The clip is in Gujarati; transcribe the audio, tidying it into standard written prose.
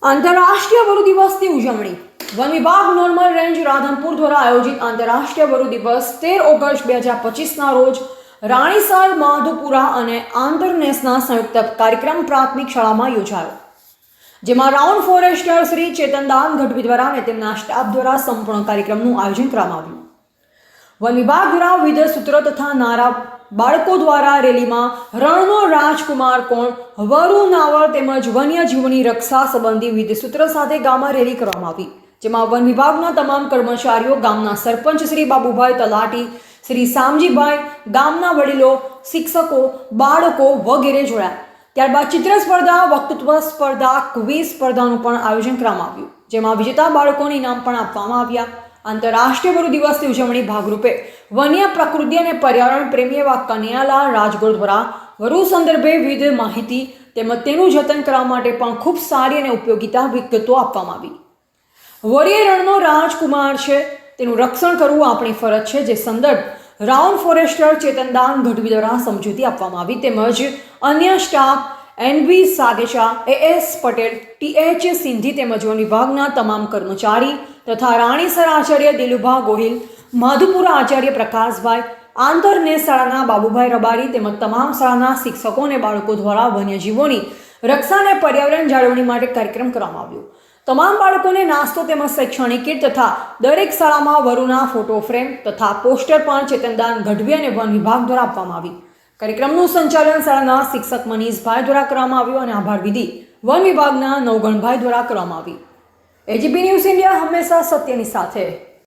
આંતરરાષ્ટ્રીય વરુ દિવસની ઉજવણી વન વિભાગ નોર્મલ રેન્જ રાધનપુર દ્વારા આયોજિત આંતરરાષ્ટ્રીય વરુ દિવસ 13 ઓગસ્ટ 2025ના રોજ રાણીસર માધુપુરા અને આંતરનેસના સંયુક્ત કાર્યક્રમ પ્રાથમિક શાળામાં યોજાયો, જેમાં રાઉન્ડ ફોરેસ્ટર શ્રી ચેતનદાન ગઢવી દ્વારા અને તેમના સ્ટાફ દ્વારા સંપૂર્ણ કાર્યક્રમનું આયોજન કરવામાં આવ્યું. વન વિભાગ દ્વારા વિવિધ સૂત્રો તથા નારા બાળકો દ્વારા રેલીમાં રણનો રાજકુમાર કોણ, વરુ નાવલ તેમજ વન્યજીવની રક્ષા સંબંધી વિવિધ સૂત્રો સાથે ગામમાં રેલી કરવામાં આવી, જેમાં વન વિભાગના તમામ કર્મચારીઓ, ગામના સરપંચ શ્રી બાબુભાઈ, તલાટી શ્રી શામજીભાઈ, ગામના વડીલો, શિક્ષકો, બાળકો વગેરે જોડાયા. ત્યારબાદ ચિત્ર સ્પર્ધા, વક્તૃત્વ સ્પર્ધા, ક્વિઝ સ્પર્ધાનું પણ આયોજન કરવામાં આવ્યું, જેમાં વિજેતા બાળકોને ઇનામ પણ આપવામાં આવ્યા. આંતરરાષ્ટ્રીય વરુ દિવસની ઉજવણી ભાગરૂપે વન્ય પ્રકૃતિ અને પર્યાવરણ પ્રેમી એવા કનૈયાલાલ રાજગોર દ્વારા વરુ સંદર્ભે વિવિધ માહિતી તેમજ તેનું જતન કરવા માટે પણ ખૂબ સારી અને ઉપયોગિતા વિગતો આપવામાં આવી. વરુ રણનો રાજકુમાર છે, તેનું રક્ષણ કરવું આપણી ફરજ છે, જે સંદર્ભ રાઉન્ડ ફોરેસ્ટર ચેતનદાન ગઢવી દ્વારા સમજૂતી આપવામાં આવી, તેમજ અન્ય સ્ટાફ એનવી સાગેચા, એએસ પટેલ, ટીએચ સિંધી તેમજ વન વિભાગના તમામ કર્મચારી તથા રાણીસર આચાર્ય દિલુભા ગોહિલ, માધુપુરા આચાર્ય પ્રકાશભાઈ, આંતરનેસ શાળાના બાબુભાઈ રબારી તેમજ તમામ શાળાના શિક્ષકો અને બાળકો દ્વારા વન્યજીવોની રક્ષા અને પર્યાવરણ જાળવણી માટે કાર્યક્રમ કરવામાં આવ્યો. તમામ બાળકોને નાસ્તો તેમજ શૈક્ષણિક કીટ તથા દરેક શાળામાં વરુના ફોટો ફ્રેમ તથા પોસ્ટર પણ ચેતનદાન ગઢવી અને વન વિભાગ દ્વારા આપવામાં આવી. કાર્યક્રમનું સંચાલન શાળાના શિક્ષક મનીષભાઈ દ્વારા કરવામાં આવ્યું અને આભાર વિધિ વન વિભાગના નવગણભાઈ દ્વારા કરવામાં આવી. એજીપી ન્યૂઝ ઇન્ડિયા હંમેશા સત્યની સાથે.